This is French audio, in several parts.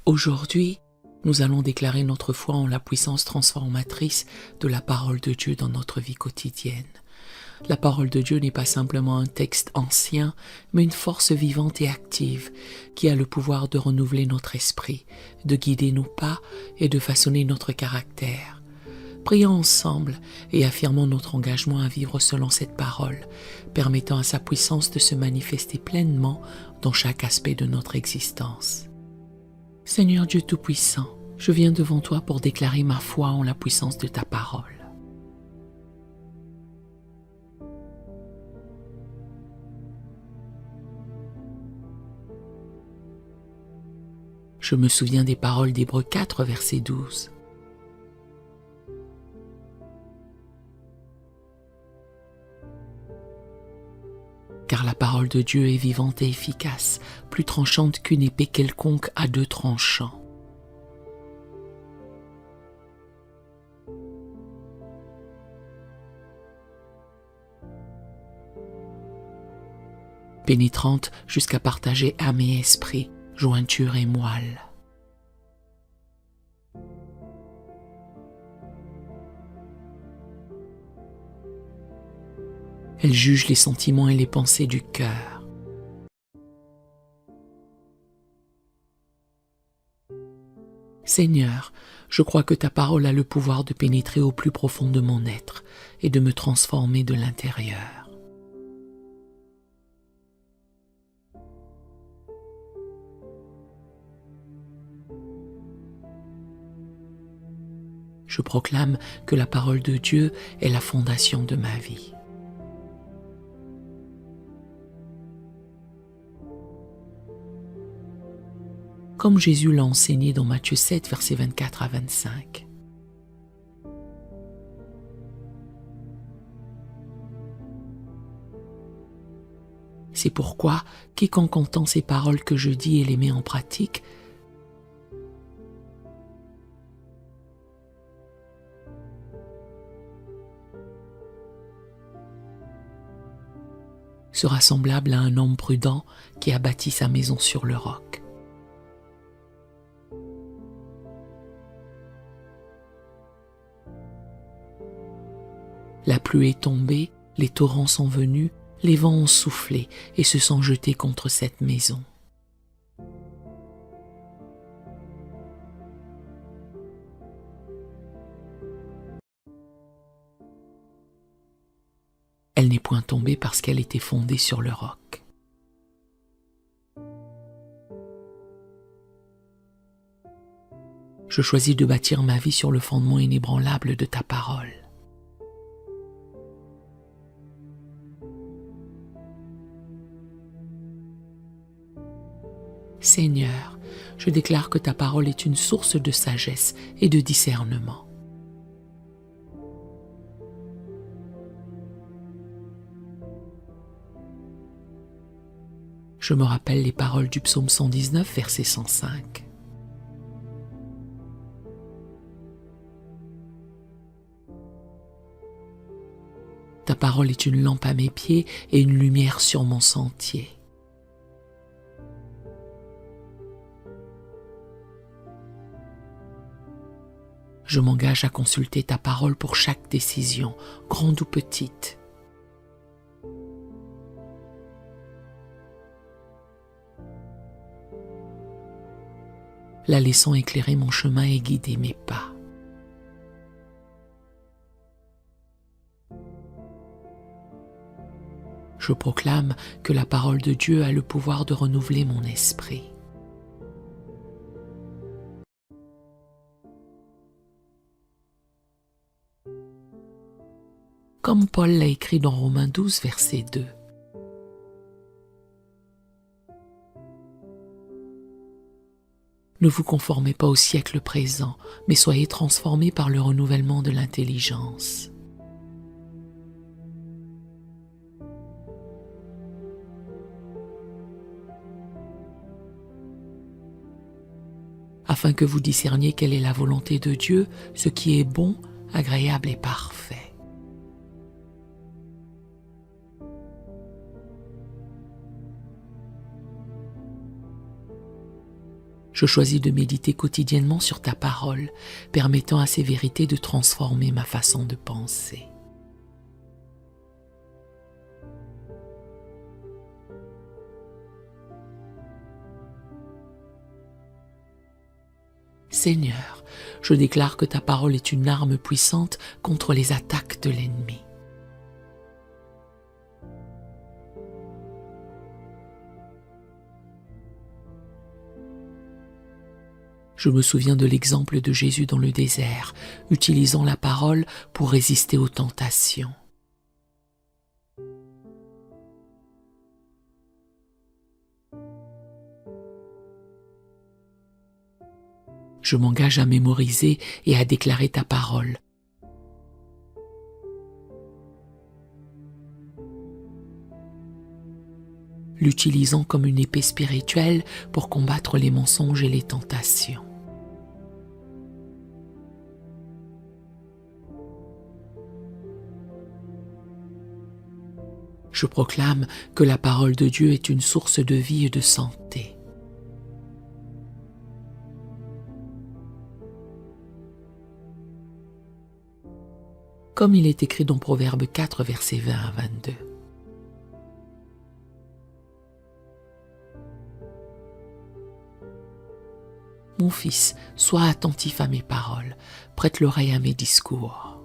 Aujourd'hui, nous allons déclarer notre foi en la puissance transformatrice de la parole de Dieu dans notre vie quotidienne. La parole de Dieu n'est pas simplement un texte ancien, mais une force vivante et active qui a le pouvoir de renouveler notre esprit, de guider nos pas et de façonner notre caractère. Prions ensemble et affirmons notre engagement à vivre selon cette parole, permettant à sa puissance de se manifester pleinement dans chaque aspect de notre existence. Seigneur Dieu Tout-Puissant, je viens devant toi pour déclarer ma foi en la puissance de ta parole. Je me souviens des paroles d'Hébreux 4, verset 12. Car la parole de Dieu est vivante et efficace, plus tranchante qu'une épée quelconque à deux tranchants. Pénétrante jusqu'à partager âme et esprit, jointure et moelle. Elle juge les sentiments et les pensées du cœur. Seigneur, je crois que ta parole a le pouvoir de pénétrer au plus profond de mon être et de me transformer de l'intérieur. Je proclame que la parole de Dieu est la fondation de ma vie. Comme Jésus l'a enseigné dans Matthieu 7, versets 24 à 25. C'est pourquoi, quiconque entend ces paroles que je dis et les met en pratique, sera semblable à un homme prudent qui a bâti sa maison sur le roc. La pluie est tombée, les torrents sont venus, les vents ont soufflé et se sont jetés contre cette maison. Elle n'est point tombée parce qu'elle était fondée sur le roc. Je choisis de bâtir ma vie sur le fondement inébranlable de ta parole. Seigneur, je déclare que ta parole est une source de sagesse et de discernement. Je me rappelle les paroles du psaume 119, verset 105. Ta parole est une lampe à mes pieds et une lumière sur mon sentier. Je m'engage à consulter ta parole pour chaque décision, grande ou petite. La laissant éclairer mon chemin et guider mes pas. Je proclame que la parole de Dieu a le pouvoir de renouveler mon esprit. Comme Paul l'a écrit dans Romains 12, verset 2. Ne vous conformez pas au siècle présent, mais soyez transformés par le renouvellement de l'intelligence. Afin que vous discerniez quelle est la volonté de Dieu, ce qui est bon, agréable et parfait. Je choisis de méditer quotidiennement sur ta parole, permettant à ces vérités de transformer ma façon de penser. Seigneur, je déclare que ta parole est une arme puissante contre les attaques de l'ennemi. Je me souviens de l'exemple de Jésus dans le désert, utilisant la parole pour résister aux tentations. Je m'engage à mémoriser et à déclarer ta parole. L'utilisant comme une épée spirituelle pour combattre les mensonges et les tentations. Je proclame que la parole de Dieu est une source de vie et de santé. Comme il est écrit dans Proverbe 4, versets 20 à 22. Mon fils, sois attentif à mes paroles, prête l'oreille à mes discours.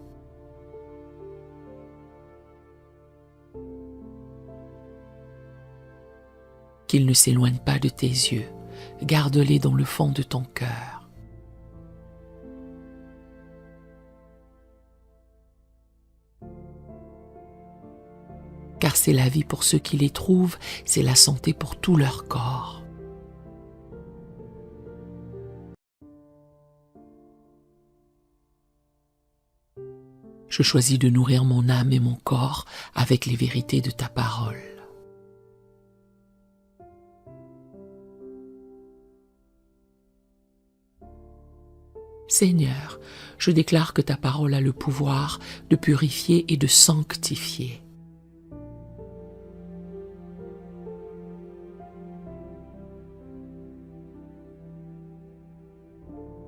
Qu'ils ne s'éloignent pas de tes yeux, garde-les dans le fond de ton cœur. Car c'est la vie pour ceux qui les trouvent, c'est la santé pour tout leur corps. Je choisis de nourrir mon âme et mon corps avec les vérités de ta parole. Seigneur, je déclare que ta parole a le pouvoir de purifier et de sanctifier.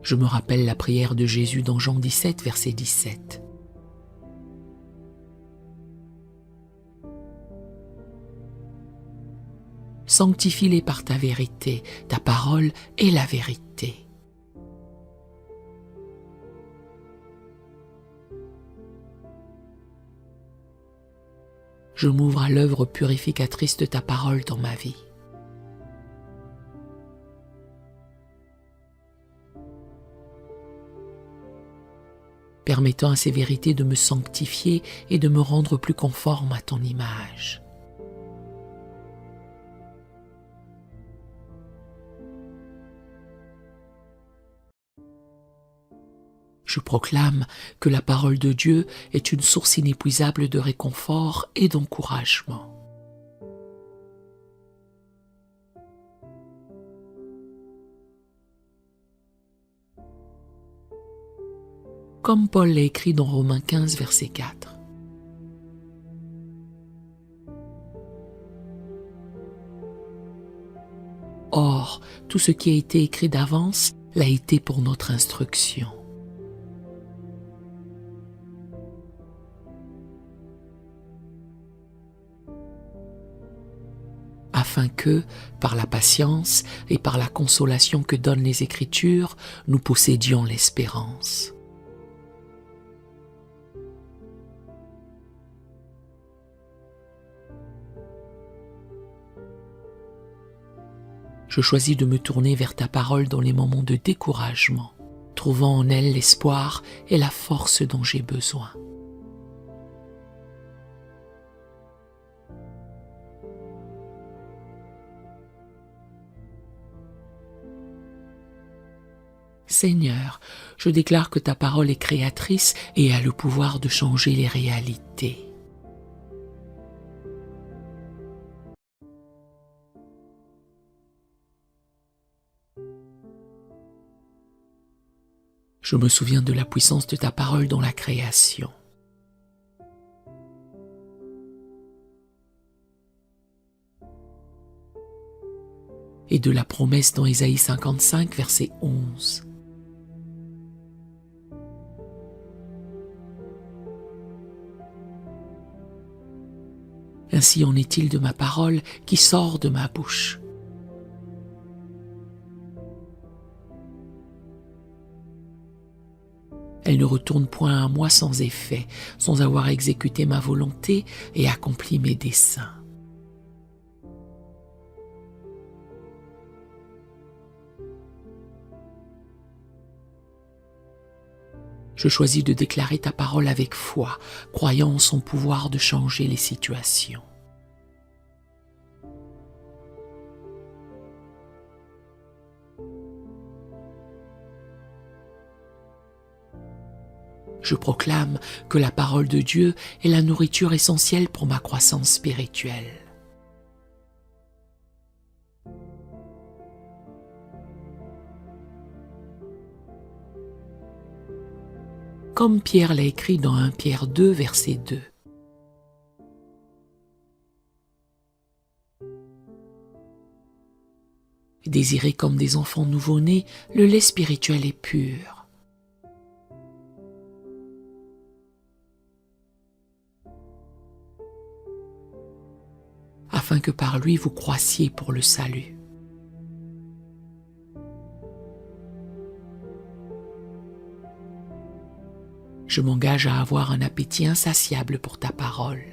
Je me rappelle la prière de Jésus dans Jean 17, verset 17. Sanctifie-les par ta vérité, ta parole est la vérité. Je m'ouvre à l'œuvre purificatrice de ta parole dans ma vie. Permettant à ces vérités de me sanctifier et de me rendre plus conforme à ton image. Je proclame que la parole de Dieu est une source inépuisable de réconfort et d'encouragement. Comme Paul l'a écrit dans Romains 15, verset 4. Or, tout ce qui a été écrit d'avance l'a été pour notre instruction. Afin que, par la patience et par la consolation que donnent les Écritures, nous possédions l'espérance. Je choisis de me tourner vers ta parole dans les moments de découragement, trouvant en elle l'espoir et la force dont j'ai besoin. Seigneur, je déclare que ta parole est créatrice et a le pouvoir de changer les réalités. Je me souviens de la puissance de ta parole dans la création. et de la promesse dans Ésaïe 55, verset 11. Ainsi en est-il de ma parole qui sort de ma bouche. Elle ne retourne point à moi sans effet, sans avoir exécuté ma volonté et accompli mes desseins. Je choisis de déclarer ta parole avec foi, croyant en son pouvoir de changer les situations. Je proclame que la parole de Dieu est la nourriture essentielle pour ma croissance spirituelle. Comme Pierre l'a écrit dans 1 Pierre 2, verset 2. Désirez comme des enfants nouveau-nés le lait spirituel et pur. Afin que par lui vous croissiez pour le salut. Je m'engage à avoir un appétit insatiable pour ta parole.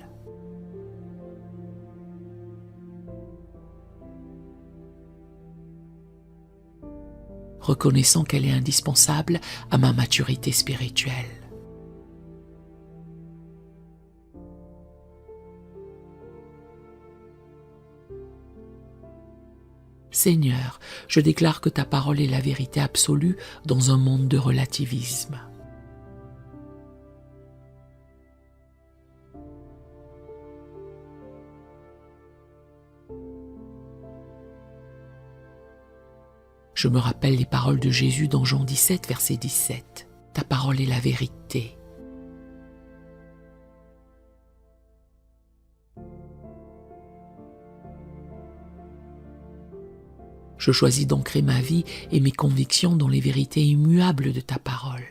Reconnaissant qu'elle est indispensable à ma maturité spirituelle. Seigneur, je déclare que ta parole est la vérité absolue dans un monde de relativisme. Je me rappelle les paroles de Jésus dans Jean 17, verset 17. Ta parole est la vérité. Je choisis d'ancrer ma vie et mes convictions dans les vérités immuables de ta parole.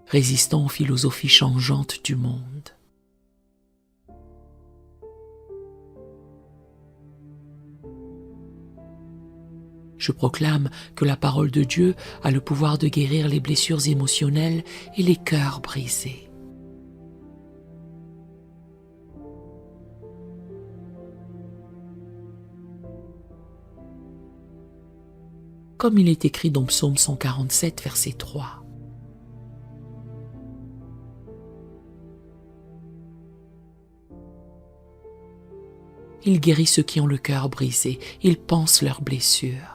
Résistant aux philosophies changeantes du monde. Je proclame que la parole de Dieu a le pouvoir de guérir les blessures émotionnelles et les cœurs brisés. Comme il est écrit dans Psaume 147, verset 3. Il guérit ceux qui ont le cœur brisé, il panse leurs blessures.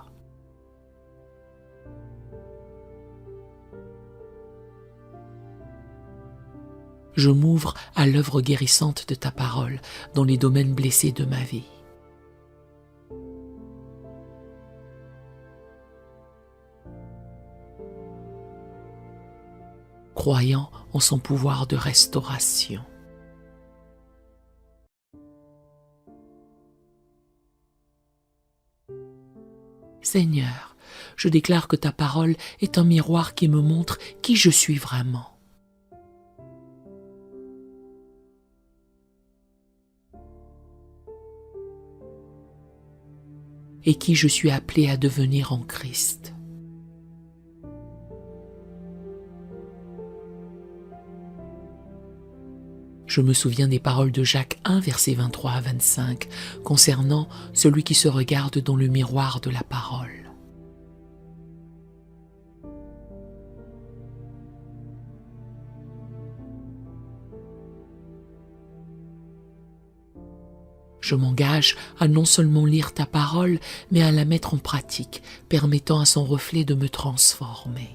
Je m'ouvre à l'œuvre guérissante de ta parole dans les domaines blessés de ma vie. Croyant en son pouvoir de restauration. Seigneur, je déclare que ta parole est un miroir qui me montre qui je suis vraiment. Et qui je suis appelé à devenir en Christ. Je me souviens des paroles de Jacques 1, versets 23 à 25, concernant celui qui se regarde dans le miroir de la parole. Je m'engage à non seulement lire ta parole, mais à la mettre en pratique, permettant à son reflet de me transformer.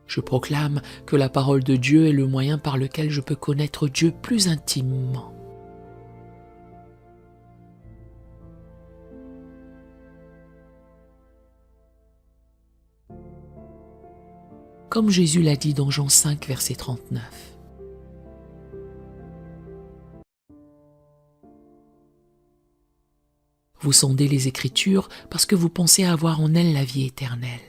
Je proclame que la parole de Dieu est le moyen par lequel je peux connaître Dieu plus intimement. comme Jésus l'a dit dans Jean 5, verset 39. Vous sondez les Écritures parce que vous pensez avoir en elles la vie éternelle.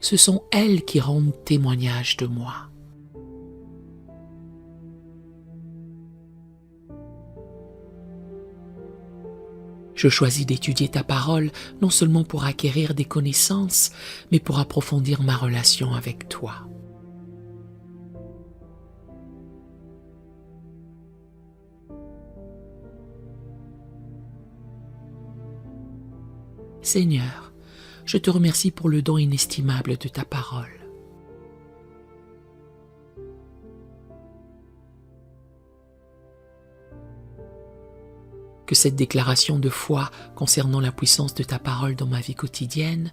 Ce sont elles qui rendent témoignage de moi. Je choisis d'étudier ta parole non seulement pour acquérir des connaissances, mais pour approfondir ma relation avec toi. Seigneur, je te remercie pour le don inestimable de ta parole. Que cette déclaration de foi concernant la puissance de ta parole dans ma vie quotidienne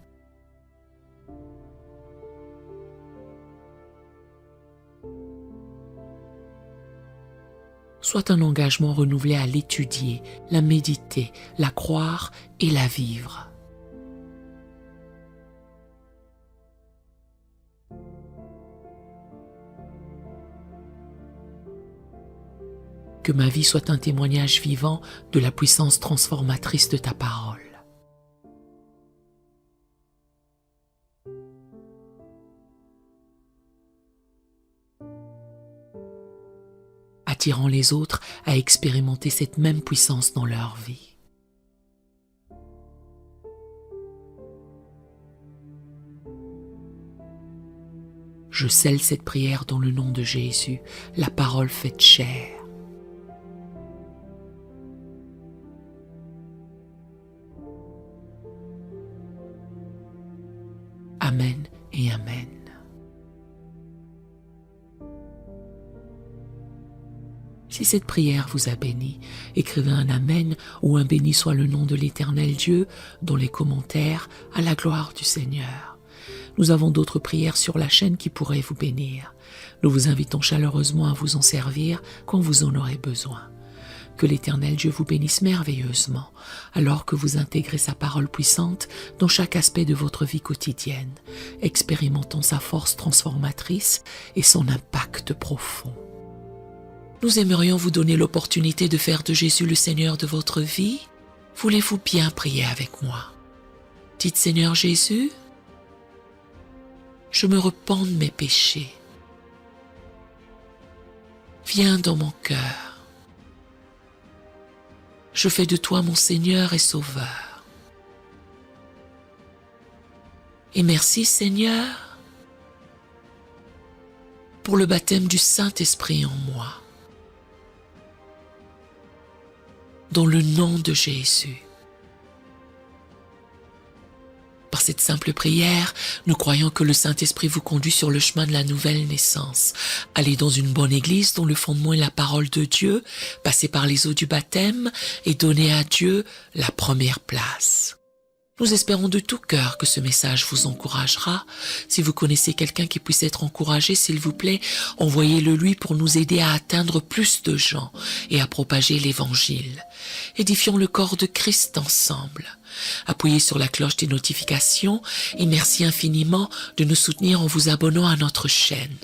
soit un engagement renouvelé à l'étudier, la méditer, la croire et la vivre. Que ma vie soit un témoignage vivant de la puissance transformatrice de ta parole. Attirant les autres à expérimenter cette même puissance dans leur vie. Je scelle cette prière dans le nom de Jésus, la parole faite chair. Amen et Amen. Si cette prière vous a béni, écrivez un Amen ou un béni soit le nom de l'Éternel Dieu dans les commentaires à la gloire du Seigneur. Nous avons d'autres prières sur la chaîne qui pourraient vous bénir. Nous vous invitons chaleureusement à vous en servir quand vous en aurez besoin. Que l'Éternel Dieu vous bénisse merveilleusement alors que vous intégrez sa parole puissante dans chaque aspect de votre vie quotidienne, expérimentant sa force transformatrice et son impact profond. Nous aimerions vous donner l'opportunité de faire de Jésus le Seigneur de votre vie. Voulez-vous bien prier avec moi? Dites Seigneur Jésus, je me repens de mes péchés. Viens dans mon cœur. Je fais de toi mon Seigneur et Sauveur. Et merci Seigneur pour le baptême du Saint-Esprit en moi. Dans le nom de Jésus. Par cette simple prière, nous croyons que le Saint-Esprit vous conduit sur le chemin de la nouvelle naissance. Allez dans une bonne église dont le fondement est la parole de Dieu, passez par les eaux du baptême et donnez à Dieu la première place. Nous espérons de tout cœur que ce message vous encouragera. Si vous connaissez quelqu'un qui puisse être encouragé, s'il vous plaît, envoyez-le lui pour nous aider à atteindre plus de gens et à propager l'Évangile. Édifions le corps de Christ ensemble. Appuyez sur la cloche des notifications et merci infiniment de nous soutenir en vous abonnant à notre chaîne.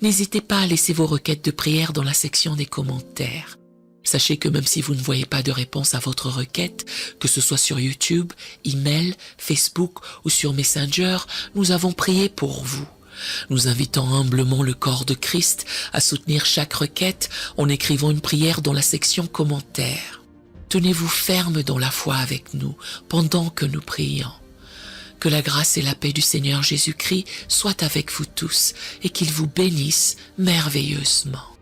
N'hésitez pas à laisser vos requêtes de prière dans la section des commentaires. Sachez que même si vous ne voyez pas de réponse à votre requête, que ce soit sur YouTube, email, Facebook ou sur Messenger, nous avons prié pour vous. Nous invitons humblement le corps de Christ à soutenir chaque requête en écrivant une prière dans la section commentaires. Tenez-vous ferme dans la foi avec nous pendant que nous prions. Que la grâce et la paix du Seigneur Jésus-Christ soient avec vous tous et qu'il vous bénisse merveilleusement.